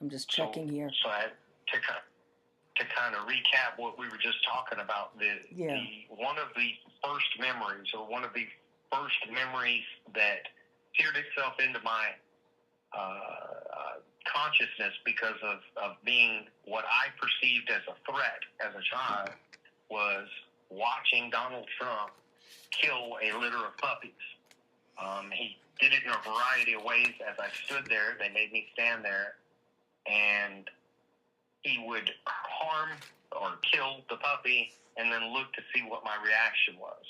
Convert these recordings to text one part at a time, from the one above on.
I'm just checking here. So to kind of recap what we were just talking about, one of the first memories that seared itself into my consciousness because of being what I perceived as a threat as a child was watching Donald Trump kill a litter of puppies. He did it in a variety of ways. As I stood there, they made me stand there, and he would harm or kill the puppy and then look to see what my reaction was.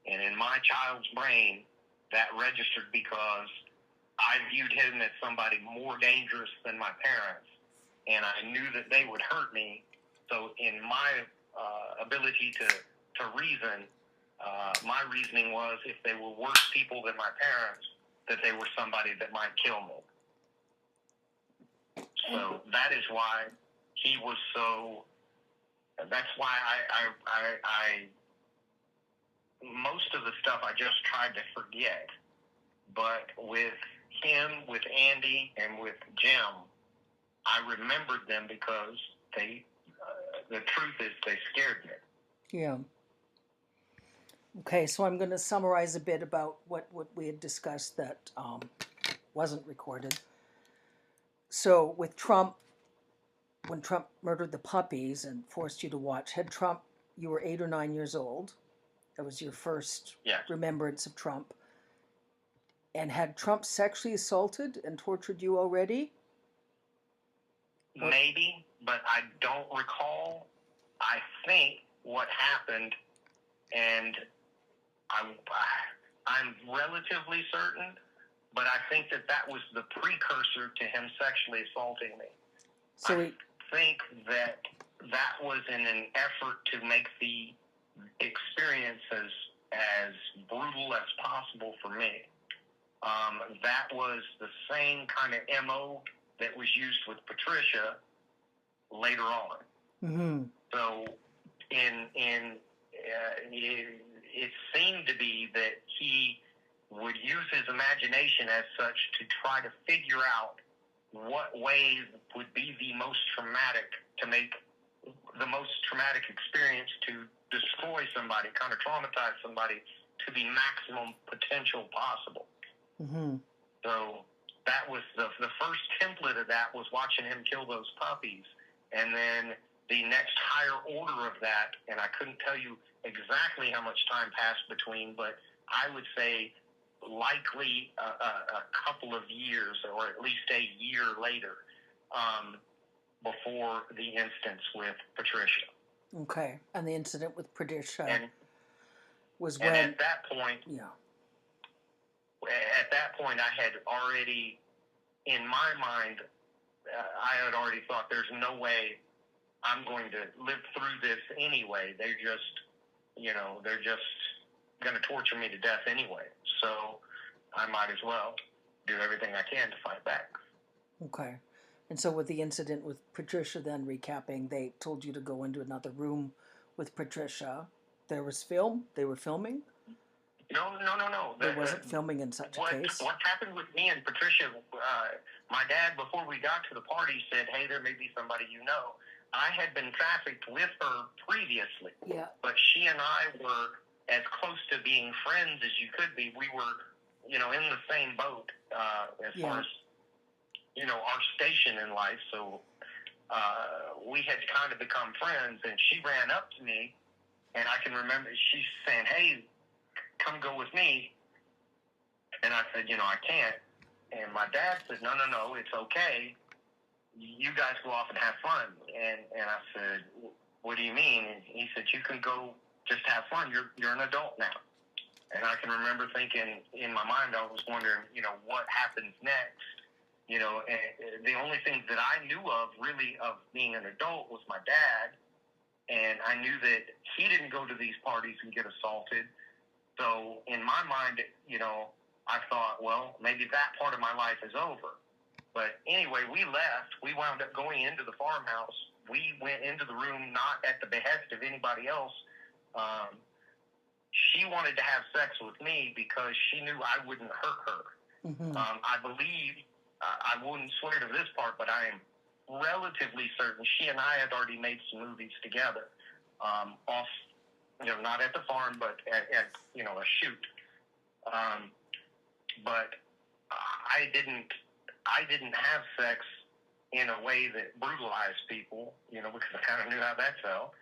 And in my child's brain, that registered because I viewed him as somebody more dangerous than my parents, and I knew that they would hurt me. So in my ability to reason, my reasoning was if they were worse people than my parents, that they were somebody that might kill me. So that is why he was so. That's why I most of the stuff I just tried to forget, but with him, with Andy, and with Jim, I remembered them because they. The truth is, they scared me. Yeah. Okay, so I'm going to summarize a bit about what we had discussed that wasn't recorded. So with Trump, when Trump murdered the puppies and forced you to watch, you were 8 or 9 years old. That was your first remembrance of Trump. And had Trump sexually assaulted and tortured you already? Maybe, but I don't recall. I think what happened, and I'm relatively certain, but I think that was the precursor to him sexually assaulting me. So I think that was in an effort to make the experience as brutal as possible for me. That was the same kind of MO that was used with Patricia later on. Mm-hmm. So it seemed to be that he would use his imagination as such to try to figure out what ways would be the most traumatic, to make the most traumatic experience, to destroy somebody, kind of traumatize somebody to the maximum potential possible. Mm-hmm. So that was the first template of that was watching him kill those puppies. And then the next higher order of that, and I couldn't tell you exactly how much time passed between, but I would say likely a couple of years, or at least a year later, before the instance with Patricia. Okay. And the incident with Patricia was when... And at that point... Yeah. At that point, I had already, in my mind, I had already thought there's no way I'm going to live through this anyway. They're just going to torture me to death anyway. So I might as well do everything I can to fight back. Okay. And so with the incident with Patricia, then recapping, they told you to go into another room with Patricia. There was film? They were filming? No. There wasn't filming in such a case? What happened with me and Patricia, my dad, before we got to the party, said, hey, there may be somebody you know. I had been trafficked with her previously. Yeah. But she and I were as close to being friends as you could be. We were, in the same boat as far as, our station in life. So we had kind of become friends, and she ran up to me, and I can remember she's saying, hey, come go with me. And I said, I can't. And my dad said, no, it's okay. You guys go off and have fun. And I said, what do you mean? And he said, you can go just have fun. You're an adult now. And I can remember thinking in my mind, I was wondering, what happens next? And the only thing that I knew of really of being an adult was my dad. And I knew that he didn't go to these parties and get assaulted. So in my mind, I thought, well, maybe that part of my life is over. But anyway, we left. We wound up going into the farmhouse. We went into the room not at the behest of anybody else. She wanted to have sex with me because she knew I wouldn't hurt her. Mm-hmm. I believe, I wouldn't swear to this part, but I am relatively certain she and I had already made some movies together, off, not at the farm, but at a shoot. But I didn't have sex in a way that brutalized people, because I kind of knew how that felt.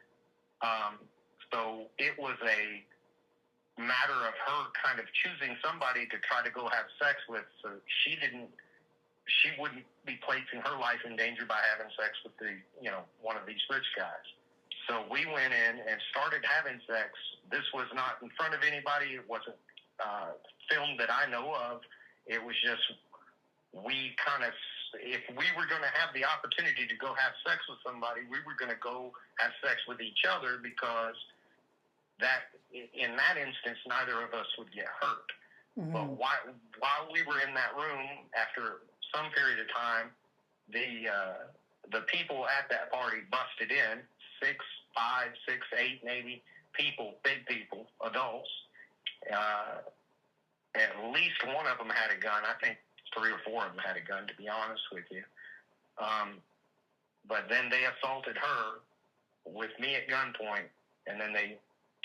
So it was a matter of her kind of choosing somebody to try to go have sex with, so she wouldn't be placing her life in danger by having sex with one of these rich guys. So we went in and started having sex. This was not in front of anybody. It wasn't filmed that I know of. It was just, we kind of, if we were going to have the opportunity to go have sex with somebody, we were going to go have sex with each other, because that, in that instance, neither of us would get hurt. Mm-hmm. But while we were in that room, after some period of time, the people at that party busted in, 6, 5, 6, 8 maybe people, big people, adults. At least one of them had a gun. I think 3 or 4 of them had a gun, to be honest with you. But then they assaulted her with me at gunpoint, and then they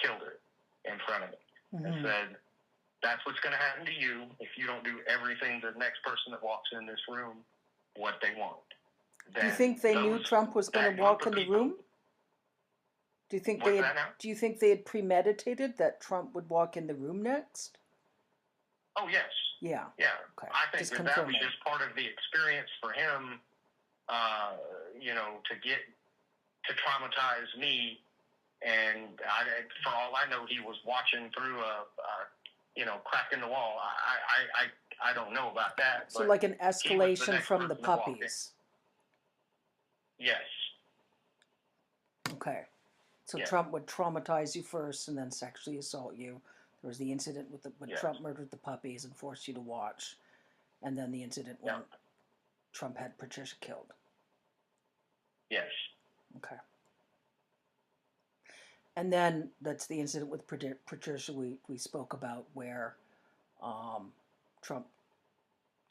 killed her in front of me. Mm-hmm. And said, that's what's going to happen to you if you don't do everything the next person that walks in this room what they want. Do you think they knew Trump was going to walk in the room? Do you think they had premeditated that Trump would walk in the room next? Oh, yes. Yeah. Yeah. Okay. I think that was just part of the experience for him, to traumatize me. And for all I know, he was watching through a crack in the wall. I don't know about that. So like an escalation from the puppies. Yes. Okay. So Trump would traumatize you first and then sexually assault you. There was the incident when Trump murdered the puppies and forced you to watch. And then the incident when Trump had Patricia killed. Yes. Okay. And then that's the incident with Patricia we spoke about, where Trump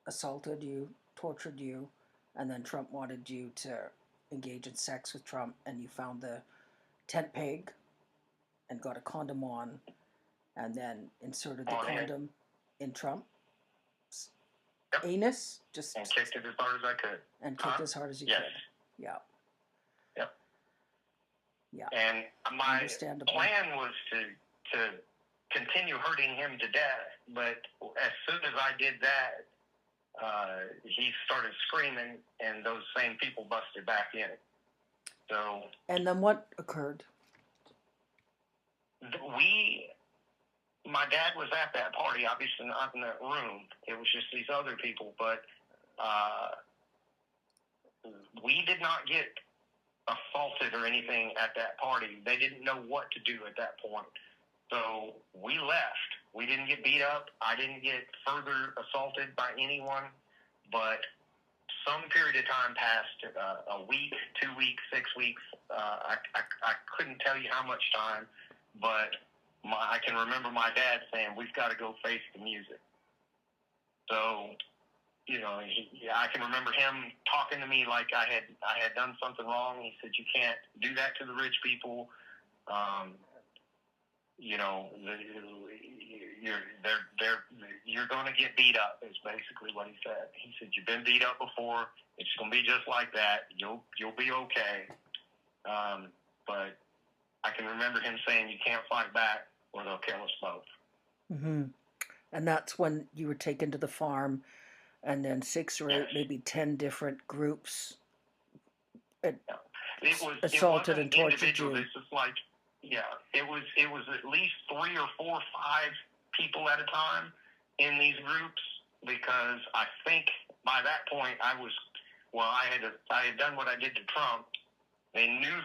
assaulted you, tortured you, and then Trump wanted you to engage in sex with Trump, and you found the tent peg and got a condom on, and then inserted the condom in Trump's anus, and kicked it as hard as I could. And kicked as hard as you could. Yeah. Yep. Yeah. And my plan was to continue hurting him to death, but as soon as I did that, he started screaming, and those same people busted back in. So. And then what occurred? My dad was at that party, obviously not in that room. It was just these other people, but we did not get assaulted or anything at that party. They didn't know what to do at that point. So we left. We didn't get beat up. I didn't get further assaulted by anyone, but some period of time passed, a week, 2 weeks, 6 weeks. I couldn't tell you how much time, but I can remember my dad saying, we've got to go face the music. So, I can remember him talking to me like I had done something wrong. He said, you can't do that to the rich people. You're going to get beat up, is basically what he said. He said, you've been beat up before. It's going to be just like that. You'll be okay. But I can remember him saying, you can't fight back or they'll kill us both. Mm-hmm. And that's when you were taken to the farm, and then 6 or 8, maybe 10 different groups assaulted and tortured you. This is like, it was at least 3 or 4 or 5 people at a time in these groups, because I think by that point I had done what I did to Trump. They knew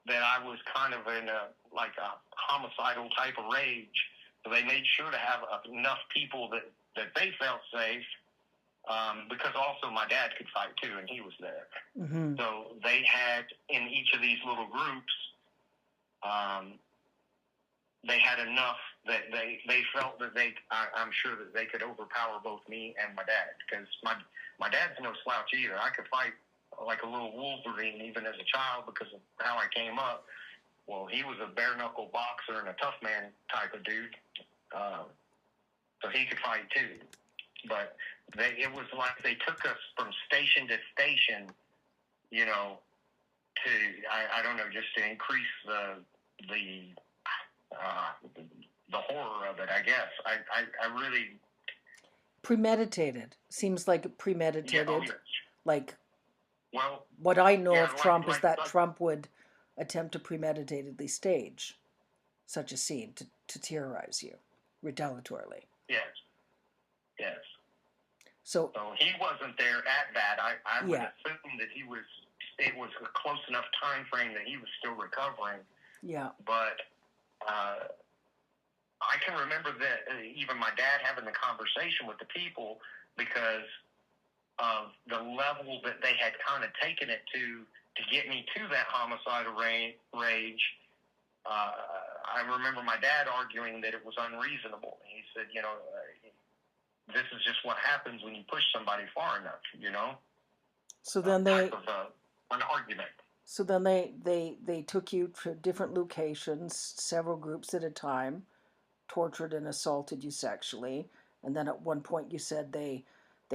that I was kind of in a homicidal type of rage, so they made sure to have enough people that they felt safe, because also my dad could fight too, and he was there. Mm-hmm. So they had, in each of these little groups, they had enough that they felt that I'm sure that they could overpower both me and my dad, because my dad's no slouch either. I could fight like a little Wolverine even as a child because of how I came up. Well, he was a bare-knuckle boxer and a tough man type of dude, so he could fight too. But it was like they took us from station to station, you know, to I don't know, just to increase the horror of it. I guess I really Premeditated. Seems like premeditated. Yeah, oh, yes. Like, well, what I know yeah, of Trump is that Trump would attempt to premeditatedly stage such a scene to terrorize you, retaliatorily. Yes. Yes. So he wasn't there at that. I would Yeah. assume that it was a close enough time frame that he was still recovering. Yeah. But I can remember that even my dad having the conversation with the people because of the level that they had kind of taken it to get me to that homicidal rage. I remember my dad arguing that it was unreasonable. He said, you know, this is just what happens when you push somebody far enough, you know? So then an argument. So then they took you to different locations, several groups at a time, tortured and assaulted you sexually, and then at one point you said they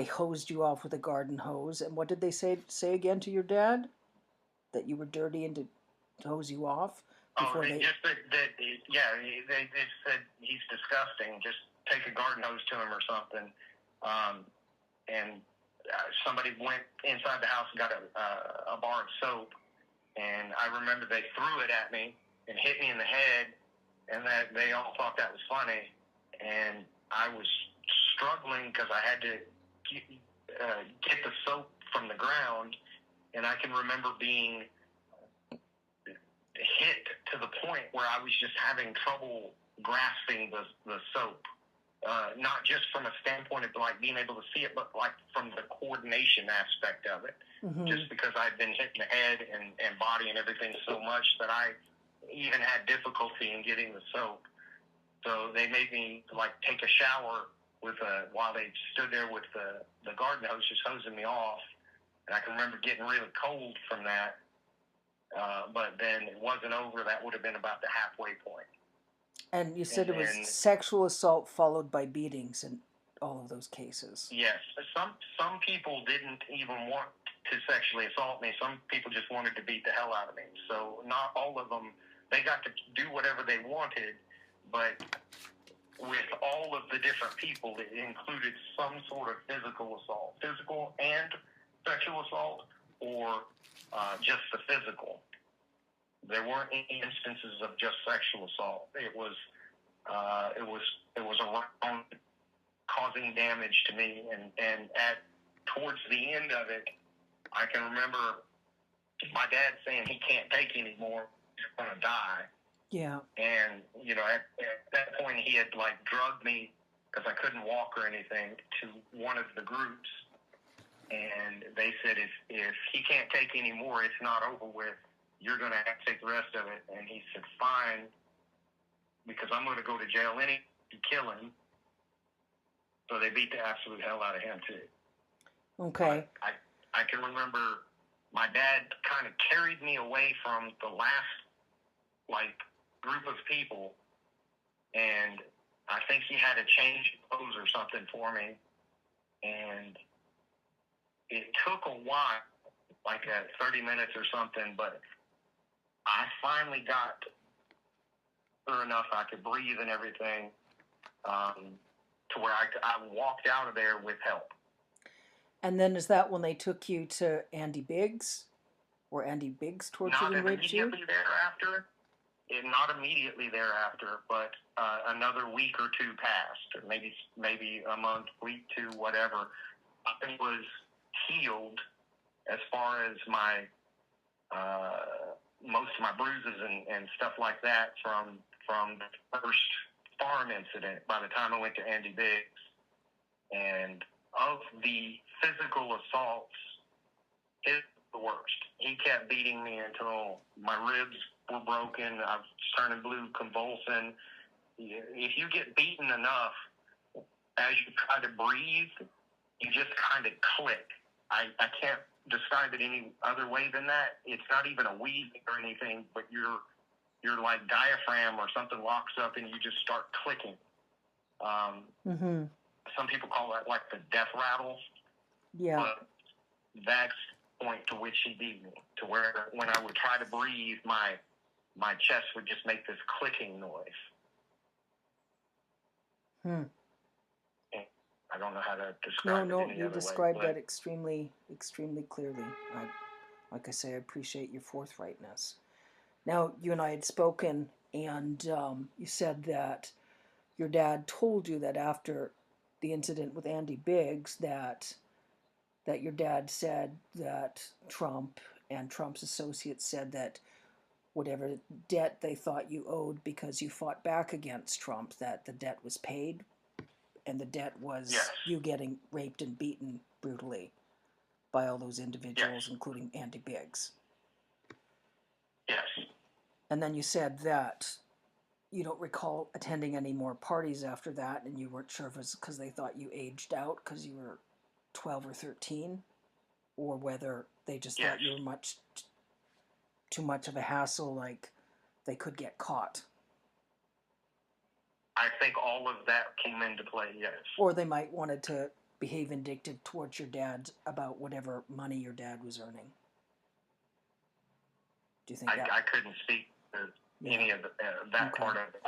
hosed you off with a garden hose. And what did they say again to your dad? That you were dirty and to hose you off? Just that they said he's disgusting. Just take a garden hose to him or something. And somebody went inside the house and got a bar of soap. And I remember they threw it at me and hit me in the head, and that they all thought that was funny. And I was struggling because I had to get the soap from the ground, and I can remember being hit to the point where I was just having trouble grasping the soap. Not just from a standpoint of like being able to see it, but like from the coordination aspect of it. Mm-hmm. Just because I'd been hit in the head and body and everything so much that I even had difficulty in getting the soap. So they made me like take a shower while they stood there with the garden hose just hosing me off. And I can remember getting really cold from that. But then it wasn't over. That would have been about the halfway point. And you said it was sexual assault followed by beatings in all of those cases. Yes. Some people didn't even want to sexually assault me. Some people just wanted to beat the hell out of me. So not all of them, they got to do whatever they wanted, but with all of the different people, it included some sort of physical assault. Physical and sexual assault, or just the physical. There weren't any instances of just sexual assault. It was around causing damage to me, and towards the end of it, I can remember my dad saying he can't take anymore. He's gonna die. Yeah. And you know, at that point, he had like drugged me because I couldn't walk or anything to one of the groups, and they said if he can't take any more, it's not over with. You're going to have to take the rest of it. And he said, fine, because I'm going to go to jail and kill him. So they beat the absolute hell out of him, too. Okay. But I can remember my dad kind of carried me away from the last, like, group of people. And I think he had to change clothes or something for me. And it took a while, like 30 minutes or something, but I finally got through enough I could breathe and everything to where I walked out of there with help. And then is that when they took you to Andy Biggs? Or Andy Biggs tortured and raped you? Not immediately thereafter, but another week or two passed, or maybe a month, week, two, whatever. I was healed as far as my most of my bruises and stuff like that from the first farm incident by the time I went to Andy Biggs. And of the physical assaults, his was the worst. He kept beating me until my ribs were broken. I was turning blue, convulsing. If you get beaten enough, as you try to breathe, you just kind of click. I can't describe it any other way than that. It's not even a wheezing or anything, but your like diaphragm or something locks up and you just start clicking. Some people call that like the death rattle. Yeah. But that's the point to which he beat me, to where when I would try to breathe, my chest would just make this clicking noise. I don't know how to describe it any other way. No, you described that extremely, extremely clearly. Like I say, I appreciate your forthrightness. Now, you and I had spoken, and you said that your dad told you that after the incident with Andy Biggs, that your dad said that Trump and Trump's associates said that whatever debt they thought you owed because you fought back against Trump, that the debt was paid, and the debt was you getting raped and beaten brutally by all those individuals, including Andy Biggs. Yes. And then you said that you don't recall attending any more parties after that, and you weren't sure if it was because they thought you aged out because you were 12 or 13, or whether they just thought you were too much of a hassle, like they could get caught. I think all of that came into play, yes. Or they might wanted to behave vindictive towards your dad about whatever money your dad was earning. Do you think that? I couldn't speak to any of that part of it.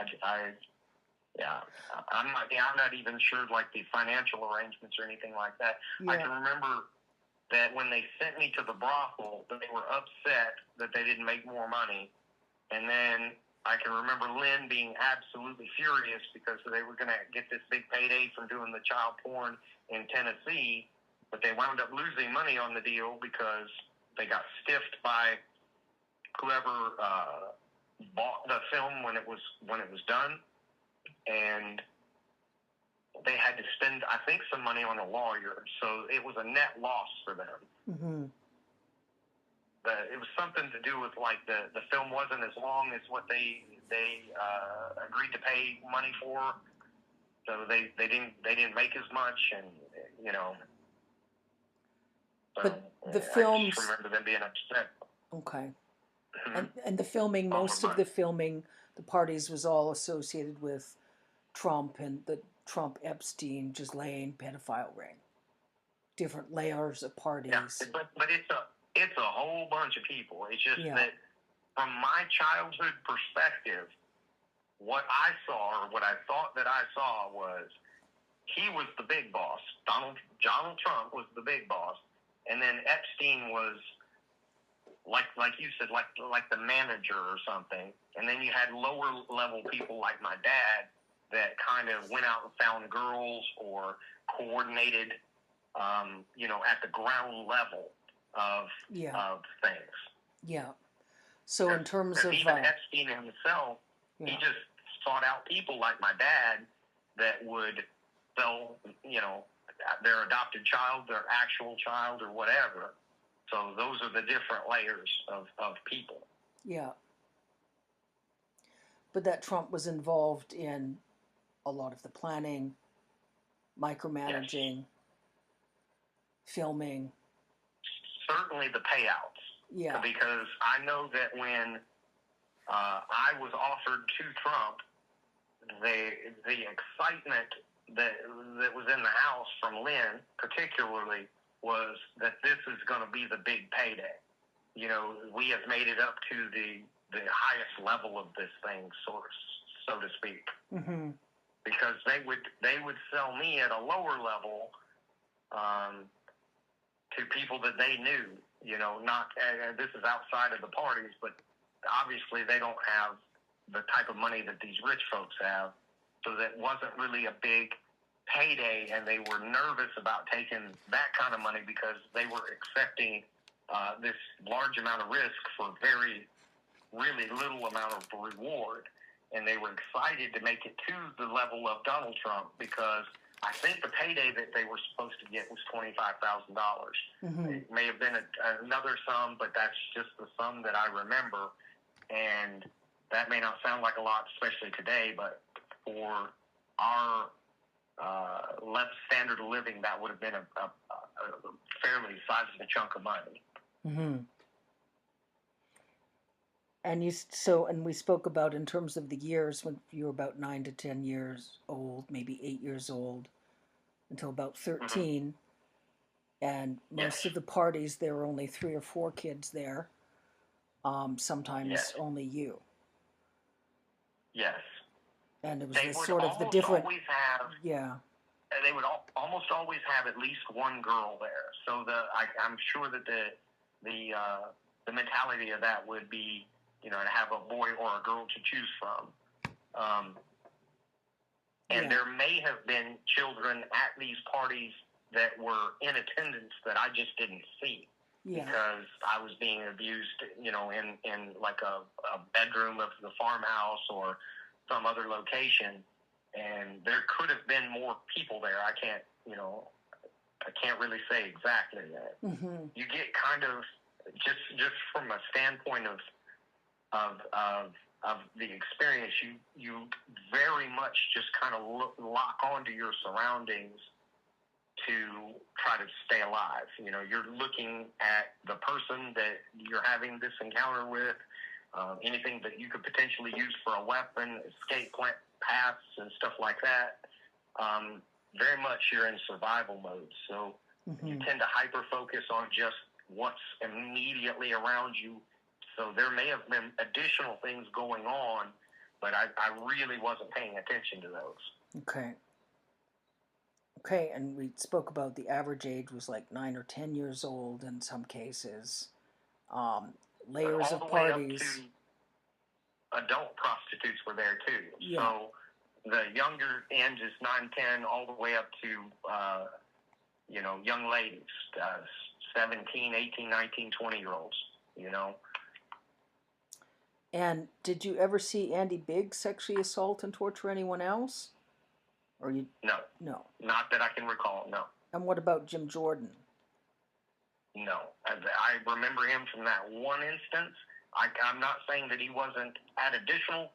I'm not even sure like the financial arrangements or anything like that. Yeah. I can remember that when they sent me to the brothel, that they were upset that they didn't make more money, and then I can remember Lynn being absolutely furious because they were going to get this big payday from doing the child porn in Tennessee, but they wound up losing money on the deal because they got stiffed by whoever bought the film when it was done, and they had to spend, I think, some money on a lawyer, so it was a net loss for them. It was something to do with like the film wasn't as long as what they agreed to pay money for, so they didn't make as much, and you know. So, but the films. I just remember them being upset. Okay. And the filming, most of the filming, the parties was all associated with Trump and the Trump Epstein Ghislaine pedophile ring. Different layers of parties. Yeah, but it's a whole bunch of people. It's just that from my childhood perspective, what I saw or what I thought that I saw was he was the big boss. Donald Trump was the big boss, and then Epstein was like you said, like the manager or something. And then you had lower level people like my dad that kind of went out and found girls or coordinated, at the ground level of things. Yeah. So in terms of even Epstein himself, he just sought out people like my dad that would sell, their adopted child, their actual child, or whatever. So those are the different layers of people. Yeah. But that Trump was involved in a lot of the planning, micromanaging, filming. Certainly the payouts. Yeah. Because I know that when I was offered to Trump, the excitement that was in the house from Lynn, particularly, was that this is going to be the big payday. We have made it up to the highest level of this thing, so to speak. Mm-hmm. Because they would sell me at a lower level to people that they knew. Not this is outside of the parties, but obviously they don't have the type of money that these rich folks have, so that wasn't really a big payday, and they were nervous about taking that kind of money because they were accepting this large amount of risk for very, really little amount of reward. And they were excited to make it to the level of Donald Trump because I think the payday that they were supposed to get was $25,000. Mm-hmm. It may have been another sum, but that's just the sum that I remember. And that may not sound like a lot, especially today, but for our less standard of living, that would have been a fairly sizable chunk of money. Mm-hmm. And and we spoke about in terms of the years when you were about 9 to 10 years old, maybe 8 years old, until about 13. Mm-hmm. And most of the parties, there were only 3 or 4 kids there. Sometimes only you. Yes. And it was sort of the different. Always have, they would almost always have at least one girl there. So I'm sure that the mentality of that would be, to have a boy or a girl to choose from. And there may have been children at these parties that were in attendance that I just didn't see. Yeah. Because I was being abused, in like a bedroom of the farmhouse or some other location, and there could have been more people there. I can't really say exactly that. Mm-hmm. You get kind of just from a standpoint of the experience, you very much just kind of lock onto your surroundings to try to stay alive. You're looking at the person that you're having this encounter with, anything that you could potentially use for a weapon, escape paths and stuff like that. Very much you're in survival mode. So you tend to hyper-focus on just what's immediately around you. So there may have been additional things going on, but I really wasn't paying attention to those. Okay, and we spoke about the average age was like 9 or 10 years old in some cases. Layers of parties. All the way up to adult prostitutes were there too. Yeah. So the younger end is 9, 10, all the way up to, young ladies, 17, 18, 19, 20-year-olds, And did you ever see Andy Biggs sexually assault and torture anyone else? Or you? No. No. Not that I can recall, no. And what about Jim Jordan? No. I remember him from that one instance. I'm not saying that he wasn't at additional,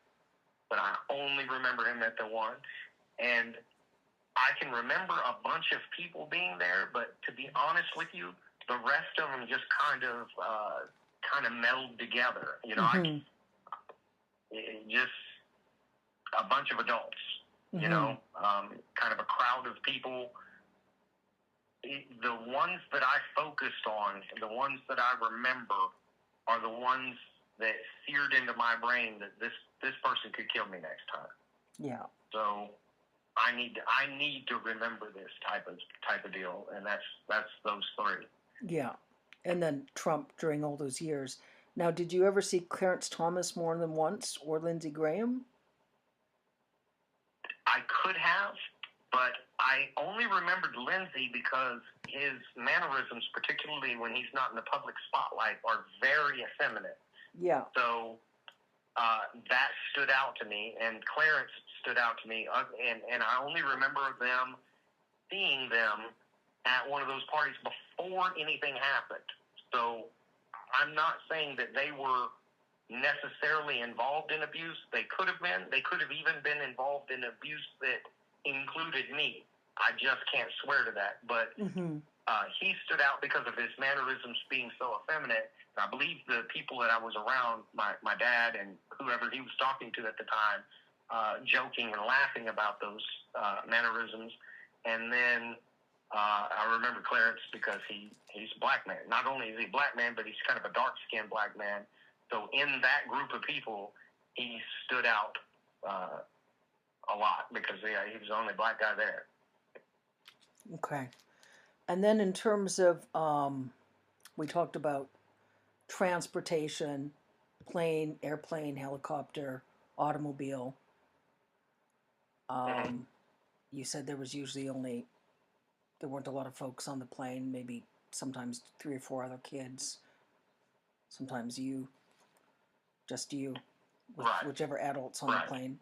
but I only remember him at the one. And I can remember a bunch of people being there, but to be honest with you, the rest of them just kind of melded together. Just a bunch of adults. Kind of a crowd of people. The ones that I focused on, the ones that I remember, are the ones that seared into my brain that this person could kill me next time. Yeah. So I need to remember this type of deal, and that's those 3. Yeah, and then Trump during all those years. Now, did you ever see Clarence Thomas more than once, or Lindsey Graham? I could have, but I only remembered Lindsey because his mannerisms, particularly when he's not in the public spotlight, are very effeminate. Yeah. So that stood out to me, and Clarence stood out to me, and I only remember seeing them at one of those parties before anything happened. So I'm not saying that they were necessarily involved in abuse. They could have been. They could have even been involved in abuse that included me. I just can't swear to that. But he stood out because of his mannerisms being so effeminate. I believe the people that I was around, my dad and whoever he was talking to at the time, joking and laughing about those mannerisms. And then I remember Clarence because he's a black man. Not only is he a black man, but he's kind of a dark-skinned black man. So in that group of people, he stood out a lot because he was the only black guy there. Okay. And then in terms of, we talked about transportation, plane, airplane, helicopter, automobile. You said there was usually there weren't a lot of folks on the plane, maybe sometimes 3 or 4 other kids, sometimes just you, with right. whichever adults on right. the plane.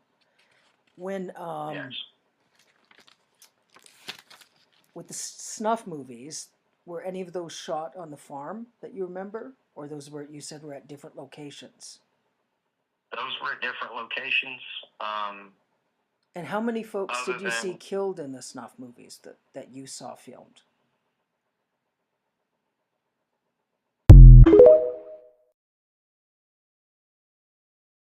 When, yes. with the snuff movies, were any of those shot on the farm that you remember? Or those you said were at different locations? Those were at different locations. And how many folks other did you see than killed in the snuff movies that you saw filmed?